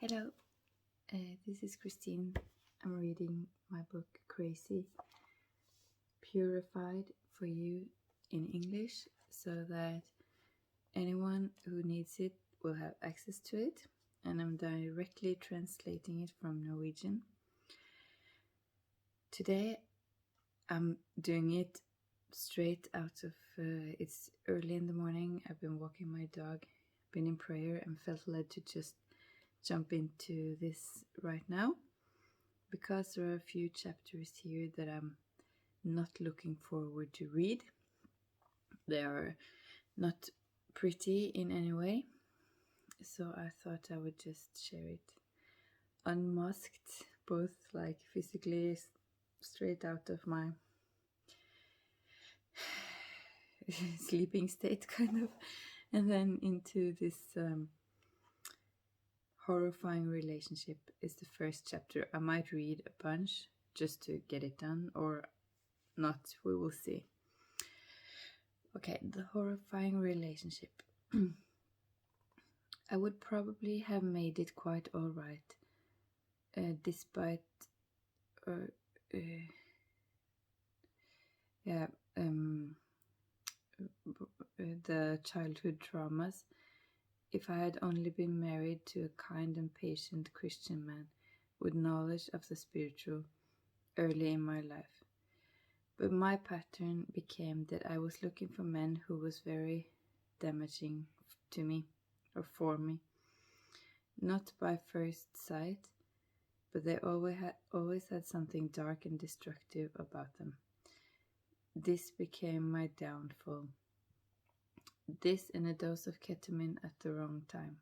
Hello, this is Christine. I'm reading my book Crazy, Purified for you in English so that anyone who needs it will have access to it, and I'm directly translating it from Norwegian. Today I'm doing it straight out of, it's early in the morning, I've been walking my dog, been in prayer and felt led to just jump into this right now because there are a few chapters here that I'm not looking forward to read. They are not pretty in any way, so I thought I would just share it unmasked, both like physically straight out of my sleeping state kind of, and then into this horrifying relationship is the first chapter. I might read a bunch just to get it done, or not, we will see. Okay, the horrifying relationship. I would probably have made it quite alright, despite the childhood traumas, if I had only been married to a kind and patient Christian man with knowledge of the spiritual early in my life. But my pattern became that I was looking for men who was very damaging to me or for me. Not by first sight, but they always had something dark and destructive about them. This became my downfall. This and a dose of ketamine at the wrong time.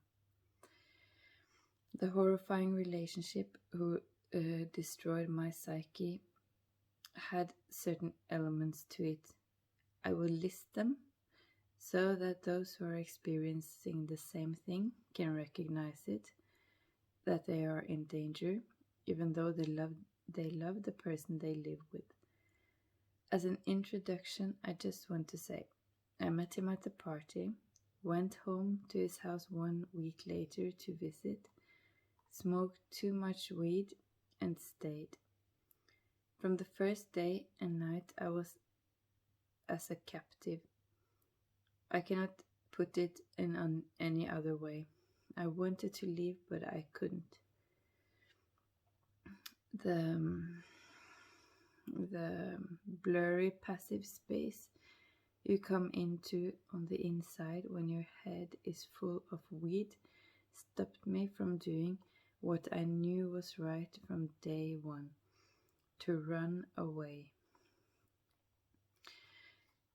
The horrifying relationship who destroyed my psyche had certain elements to it. I will list them so that those who are experiencing the same thing can recognize it, that they are in danger, even though they love the person they live with. As an introduction, I just want to say, I met him at the party, went home to his house 1 week later to visit, smoked too much weed, and stayed. From the first day and night I was as a captive. I cannot put it in any other way. I wanted to leave, but I couldn't. The blurry passive space you come into on the inside when your head is full of weed stopped me from doing what I knew was right from day one, to run away.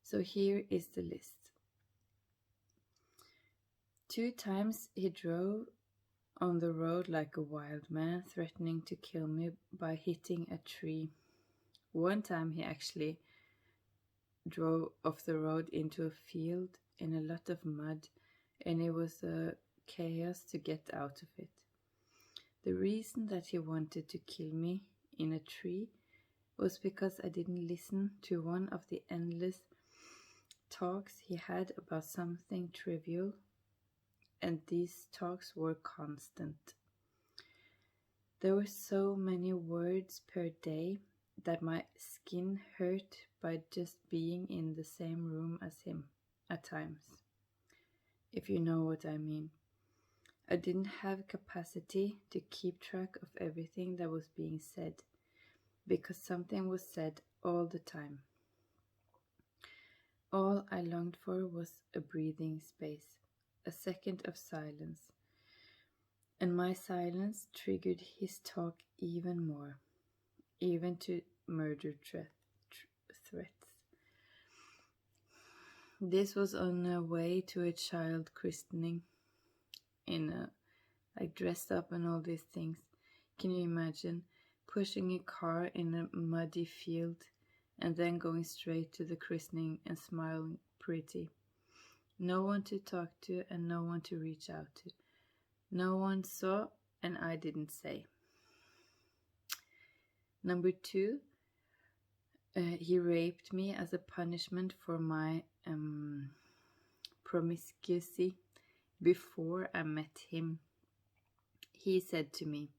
So here is the list. 2 times he drove on the road like a wild man, threatening to kill me by hitting a tree. 1 time he actually drove off the road into a field in a lot of mud, and it was a chaos to get out of it. The reason that he wanted to kill me in a tree was because I didn't listen to one of the endless talks he had about something trivial, and these talks were constant. There were so many words per day that my skin hurt by just being in the same room as him at times, if you know what I mean. I didn't have capacity to keep track of everything that was being said, because something was said all the time. All I longed for was a breathing space, a second of silence, and my silence triggered his talk even more, even to murder threats. This was on a way to a child christening, like dressed up and all these things. Can you imagine pushing a car in a muddy field and then going straight to the christening and smiling pretty? No one to talk to and no one to reach out to. No one saw and I didn't say. Number 2, he raped me as a punishment for my promiscuity before I met him. He said to me,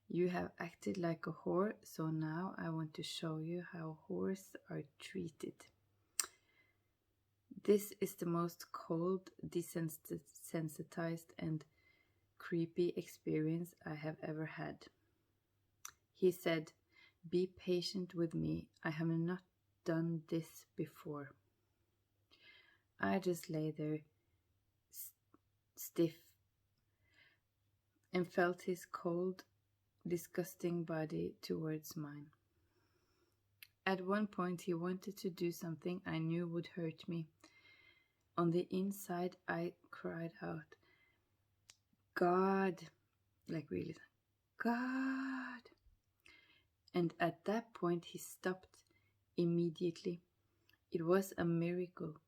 "You have acted like a whore, so now I want to show you how whores are treated." This is the most cold, desensitized, and creepy experience I have ever had. He said, "Be patient with me. I have not done this before." I just lay there stiff and felt his cold, disgusting body towards mine. At one point, he wanted to do something I knew would hurt me. On the inside, I cried out, "God!" Like really, "God!" And at that point, he stopped immediately. It was a miracle.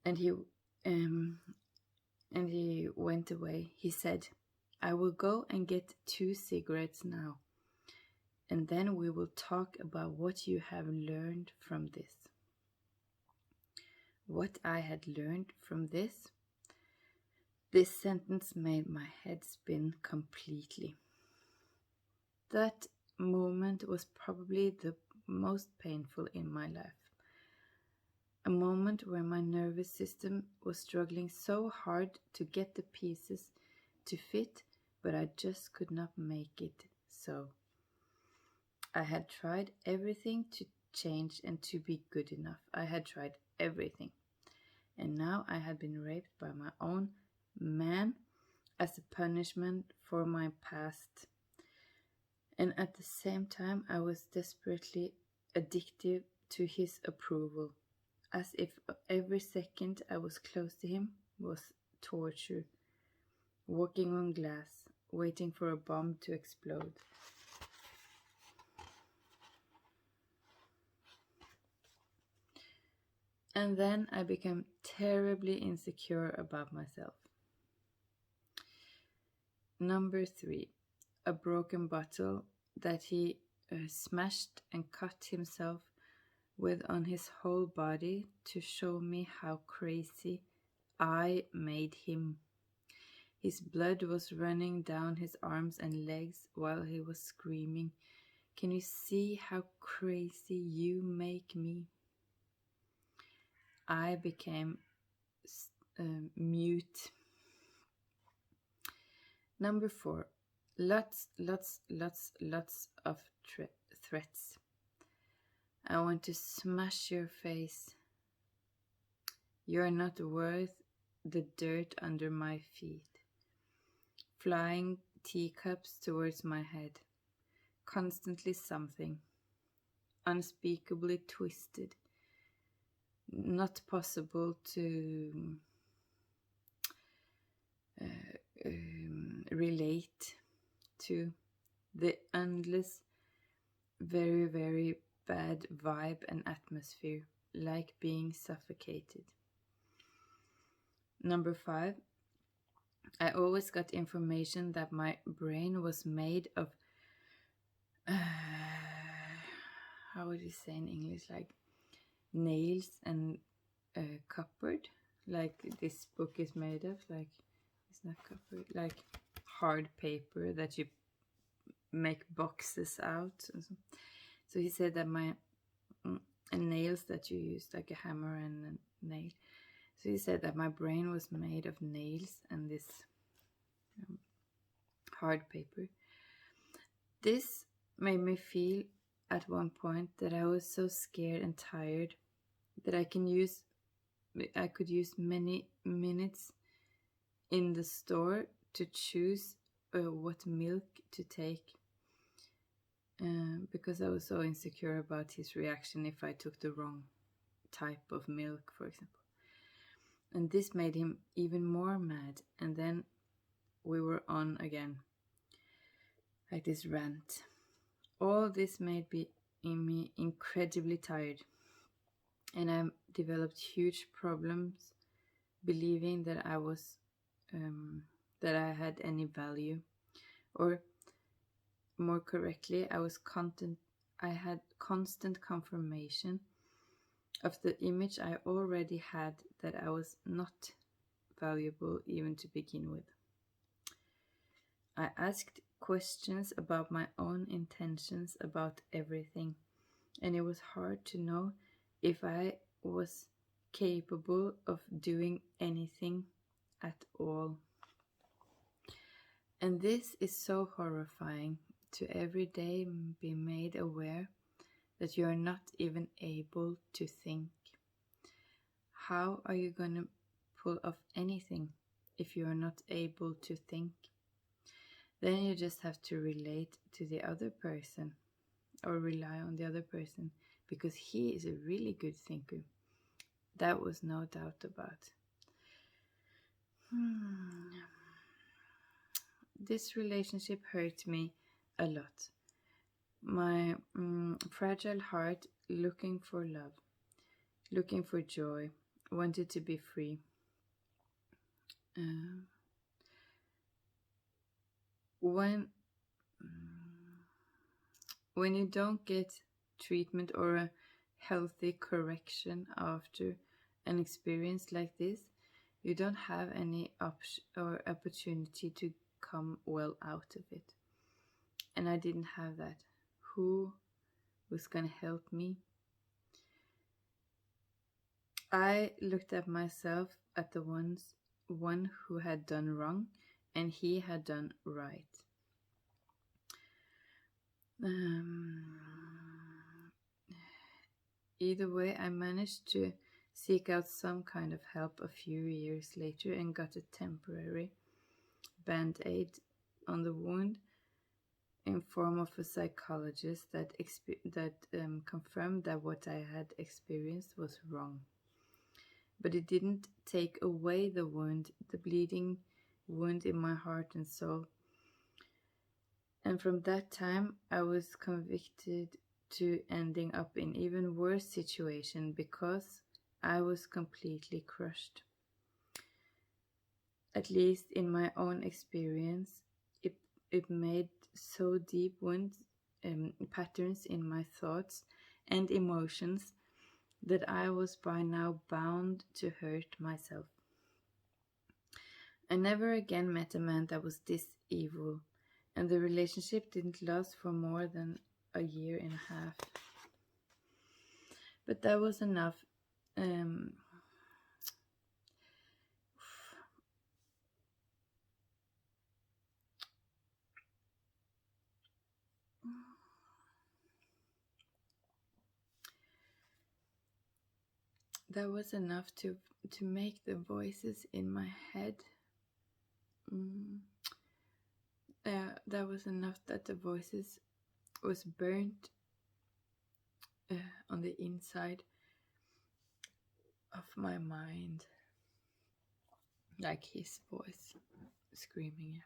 And he went away. He said, "I will go and get 2 cigarettes now, and then we will talk about what you have learned from this." What I had learned from this? This sentence made my head spin completely. That moment was probably the most painful in my life. A moment where my nervous system was struggling so hard to get the pieces to fit, but I just could not make it so. I had tried everything to change and to be good enough. I had tried everything. And now I had been raped by my own man as a punishment for my past. And at the same time, I was desperately addicted to his approval, as if every second I was close to him was torture, walking on glass, waiting for a bomb to explode. And then I became terribly insecure about myself. Number 3. A broken bottle that he smashed and cut himself with on his whole body to show me how crazy I made him. His blood was running down his arms and legs while he was screaming, "Can you see how crazy you make me?" I became mute. Number 4. Lots of threats. I want to smash your face. You're not worth the dirt under my feet. Flying teacups towards my head. Constantly something. Unspeakably twisted. Not possible to relate to. The endless, very, very bad vibe and atmosphere, like being suffocated. Number 5. I always got information that my brain was made of how would you say in English, like nails and cupboard, like this book is made of, like it's not cupboard, like hard paper that you make boxes out. So he said that my nails that you use, like a hammer and a nail. So he said that my brain was made of nails and this hard paper. This made me feel at one point that I was so scared and tired that I could use many minutes in the store to choose what milk to take, because I was so insecure about his reaction if I took the wrong type of milk, for example. And this made him even more mad, and then we were on again, like this rant. All this made me incredibly tired, and I developed huge problems believing that I was that I had any value, or more correctly, I had constant confirmation of the image I already had, that I was not valuable even to begin with. I asked questions about my own intentions about everything, and it was hard to know if I was capable of doing anything at all. And this is so horrifying, to every day be made aware that you are not even able to think. How are you going to pull off anything if you are not able to think? Then you just have to relate to the other person or rely on the other person because he is a really good thinker. That was no doubt about. This relationship hurt me a lot. My fragile heart looking for love, looking for joy, wanted to be free. When you don't get treatment or a healthy correction after an experience like this, you don't have any option or opportunity to come well out of it. And I didn't have that. Who was going to help me? I looked at myself at the one who had done wrong, and he had done right. Either way, I managed to seek out some kind of help a few years later and got a temporary band-aid on the wound in form of a psychologist that confirmed that what I had experienced was wrong. But it didn't take away the wound, the bleeding wound in my heart and soul. And from that time, I was convicted to ending up in even worse situation because I was completely crushed. At least in my own experience, it made so deep wounds, patterns in my thoughts and emotions that I was by now bound to hurt myself. I never again met a man that was this evil, and the relationship didn't last for more than a year and a half. But that was enough. That was enough to make the voices in my head. That was enough that the voices was burnt on the inside of my mind, like his voice screaming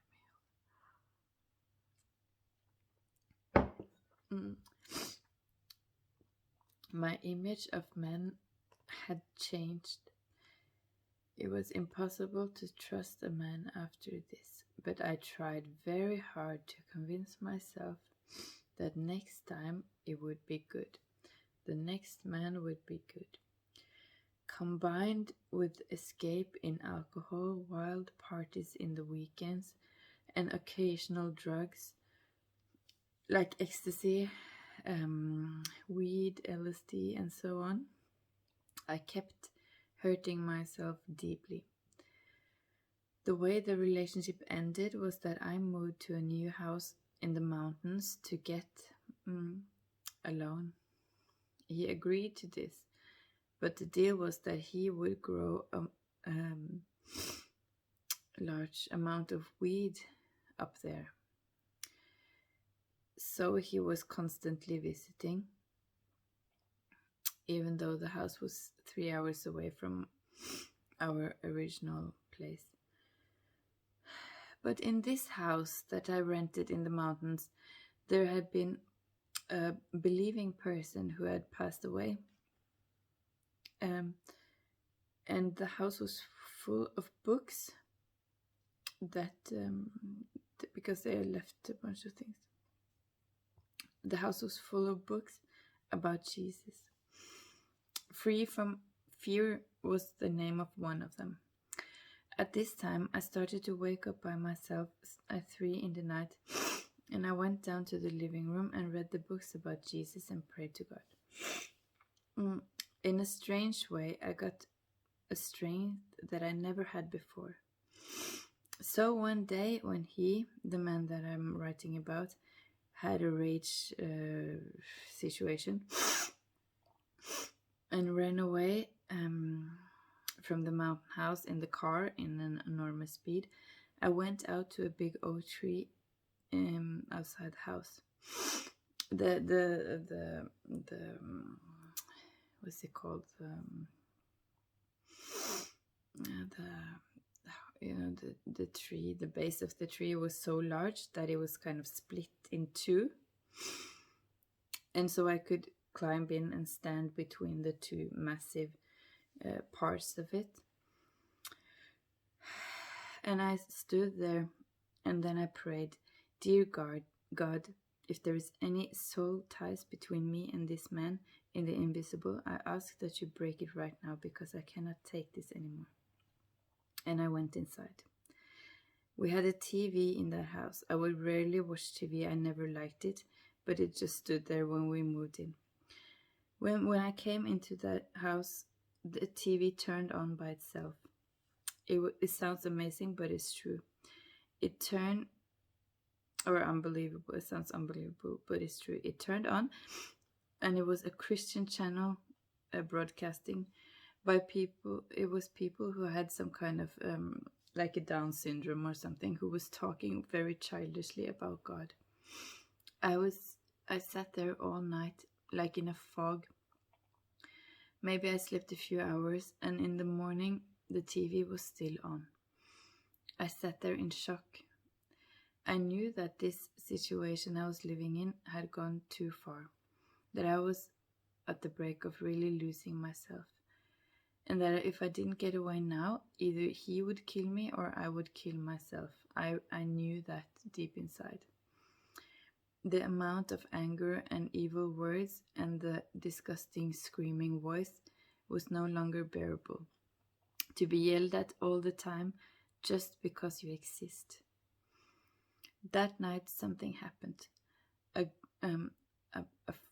at me. My image of men had changed. It was impossible to trust a man after this, but I tried very hard to convince myself that next time it would be good. The next man would be good. Combined with escape in alcohol, wild parties in the weekends, and occasional drugs like ecstasy, weed, LSD, and so on, I kept hurting myself deeply. The way the relationship ended was that I moved to a new house in the mountains to get alone. He agreed to this, but the deal was that he would grow a large amount of weed up there. So he was constantly visiting, even though the house was 3 hours away from our original place. But in this house that I rented in the mountains, there had been a believing person who had passed away. And the house was full of books that, because they had left a bunch of things. The house was full of books about Jesus. Free from Fear was the name of one of them. At this time, I started to wake up by myself at 3 in the night, and I went down to the living room and read the books about Jesus and prayed to God. In a strange way, I got a strength that I never had before. So one day, when he, the man that I'm writing about, had a rage situation and ran away from the mountain house in the car in an enormous speed, I went out to a big oak tree outside the house. The what's it called? The tree, the base of the tree was so large that it was kind of split in two, and so I could climb in and stand between the two massive parts of it. And I stood there, and then I prayed, "Dear God, if there is any soul ties between me and this man in the invisible, I ask that you break it right now, because I cannot take this anymore." And I went inside. We had a TV in that house. I would rarely watch TV. I never liked it, but it just stood there when we moved in. When I came into that house, the TV turned on by itself. It sounds amazing, but it's true. It turned, or unbelievable. It sounds unbelievable, but it's true. It turned on, and it was a Christian channel broadcasting by people. It was people who had some kind of like a Down syndrome or something, who was talking very childishly about God. I sat there all night, like in a fog. Maybe I slept a few hours, and in the morning the TV was still on. I sat there in shock. I knew that this situation I was living in had gone too far, that I was at the brink of really losing myself, and that if I didn't get away now, either he would kill me or I would kill myself. I knew that deep inside. The amount of anger and evil words and the disgusting screaming voice was no longer bearable. To be yelled at all the time just because you exist. That night something happened. A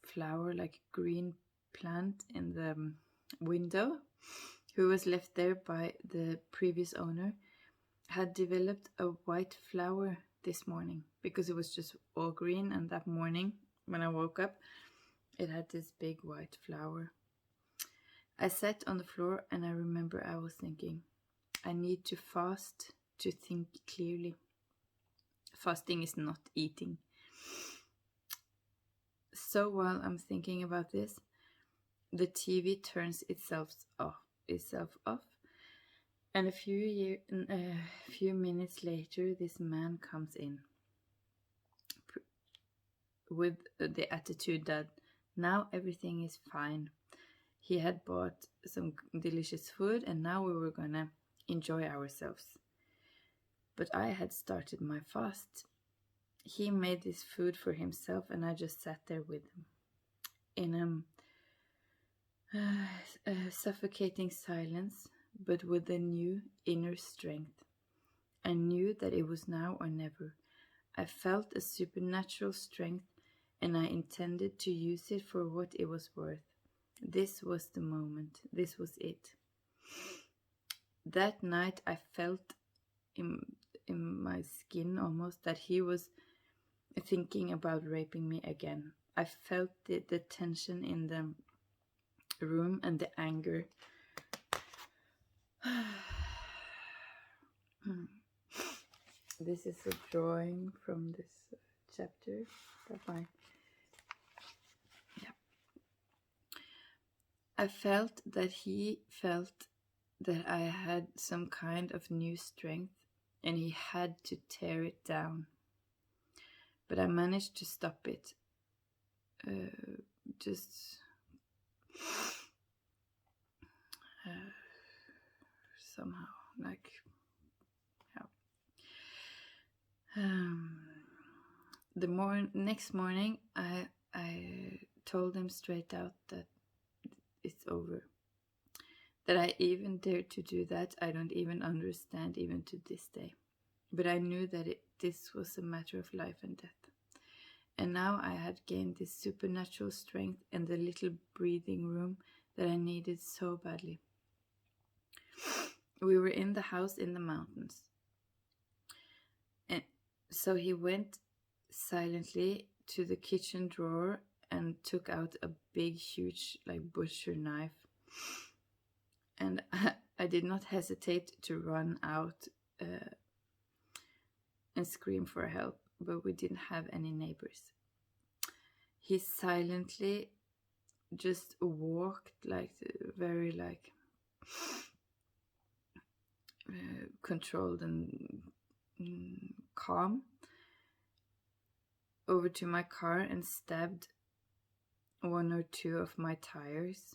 flower, like a green plant in the window, who was left there by the previous owner, had developed a white flower this morning, because it was just all green, and that morning when I woke up it had this big white flower. I sat on the floor, and I remember I was thinking, I need to fast to think clearly. Fasting is not eating. So while I'm thinking about this, the TV turns itself off, and a few minutes later, this man comes in with the attitude that now everything is fine. He had bought some delicious food, and now we were gonna enjoy ourselves. But I had started my fast. He made this food for himself, and I just sat there with him in a suffocating silence, but with a new inner strength. I knew that it was now or never. I felt a supernatural strength, and I intended to use it for what it was worth. This was the moment. This was it. That night I felt in my skin almost that he was thinking about raping me again. I felt the tension in the room and the anger. This is a drawing from this chapter. I felt that he felt that I had some kind of new strength, and he had to tear it down. But I managed to stop it. Somehow, like, yeah. The next morning, I told him straight out that it's over. That I even dared to do that, I don't even understand even to this day. But I knew that this was a matter of life and death. And now I had gained this supernatural strength and the little breathing room that I needed so badly. We were in the house in the mountains. And so he went silently to the kitchen drawer and took out a big, huge, like butcher knife. And I did not hesitate to run out and scream for help, but we didn't have any neighbors. He silently just walked very controlled and calm over to my car and stabbed one or two of my tires.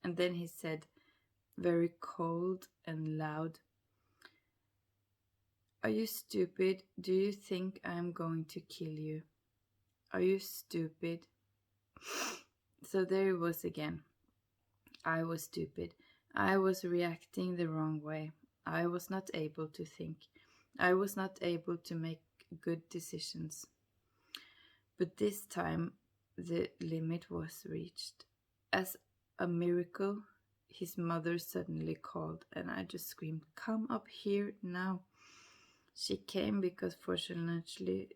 And then he said, very cold and loud, "Are you stupid? Do you think I'm going to kill you? Are you stupid?" So there it was again. I was stupid. I was reacting the wrong way. I was not able to think. I was not able to make good decisions. But this time the limit was reached. As a miracle, his mother suddenly called, and I just screamed, "Come up here now." She came because fortunately,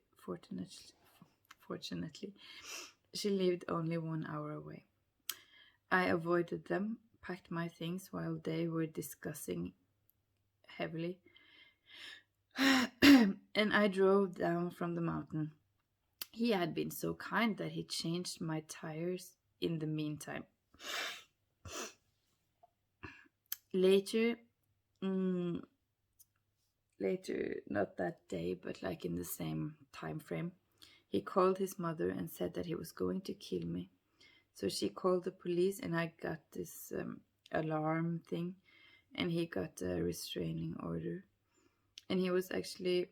she lived only 1 hour away. I avoided them, packed my things while they were discussing heavily, and I drove down from the mountain. He had been so kind that he changed my tires in the meantime. Later, not that day, but like in the same time frame, he called his mother and said that he was going to kill me. So she called the police, and I got this alarm thing, and he got a restraining order. And he was actually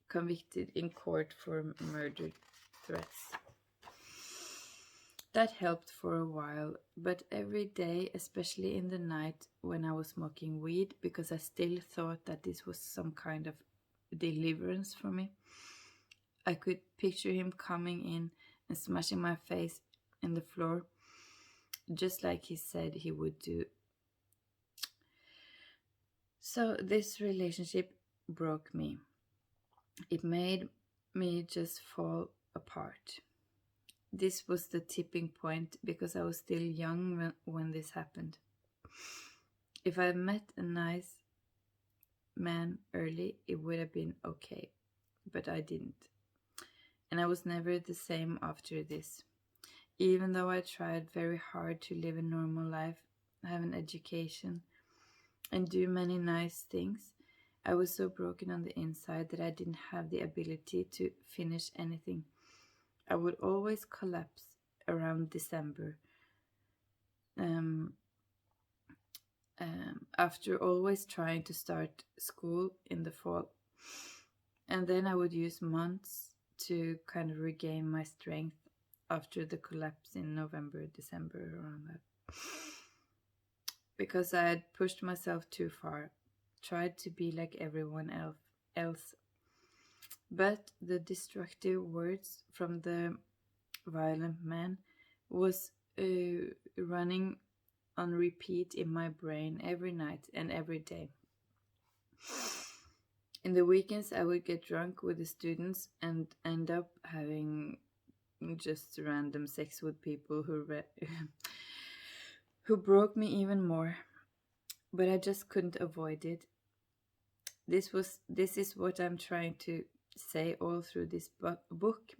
convicted in court for murder threats. That helped for a while, but every day, especially in the night when I was smoking weed, because I still thought that this was some kind of deliverance for me, I could picture him coming in and smashing my face in the floor, just like he said he would do. So this relationship broke me. It made me just fall apart. This was the tipping point because I was still young when this happened. If I met a nice man early, it would have been okay, but I didn't. And I was never the same after this. Even though I tried very hard to live a normal life, have an education, and do many nice things, I was so broken on the inside that I didn't have the ability to finish anything. I would always collapse around December. After always trying to start school in the fall. And then I would use months to kind of regain my strength after the collapse in November, December, around that. Because I had pushed myself too far, tried to be like everyone else. But the destructive words from the violent man was running on repeat in my brain every night and every day. In the weekends, I would get drunk with the students and end up having just random sex with people who broke me even more. But I just couldn't avoid it. This is what I'm trying to say all through this book,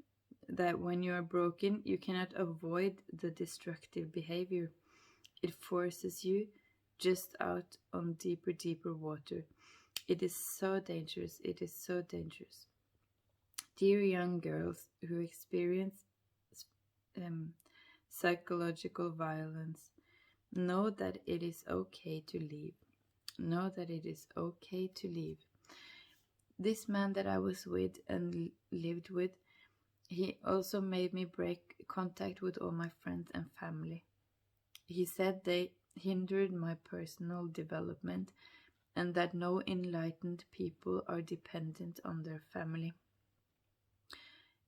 that when you are broken, you cannot avoid the destructive behavior. It forces you just out on deeper water. It is so dangerous. It is so dangerous. Dear young girls who experience psychological violence, know that it is okay to leave. Know that it is okay to leave. This man that I was with and lived with, he also made me break contact with all my friends and family. He said they hindered my personal development, and that no enlightened people are dependent on their family.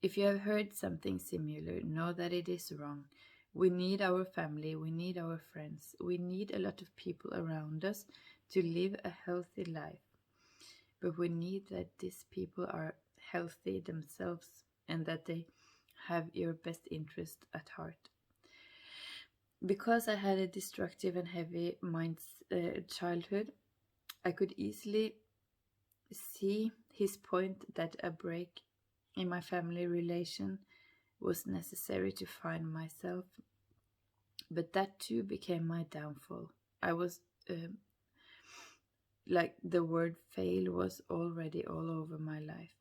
If you have heard something similar, know that it is wrong. We need our family, we need our friends, we need a lot of people around us to live a healthy life. But we need that these people are healthy themselves and that they have your best interest at heart. Because I had a destructive and heavy childhood, I could easily see his point that a break in my family relation was necessary to find myself. But that too became my downfall. I was like the word fail was already all over my life.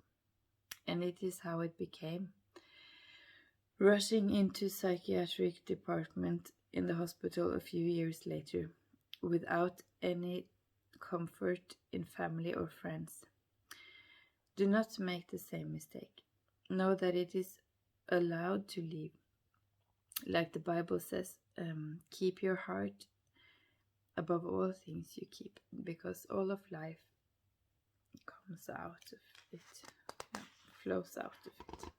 And it is how it became. Rushing into psychiatric department in the hospital a few years later, without any comfort in family or friends. Do not make the same mistake. Know that it is allowed to leave. Like the Bible says, keep your heart above all things you keep, because all of life comes out of it, flows out of it.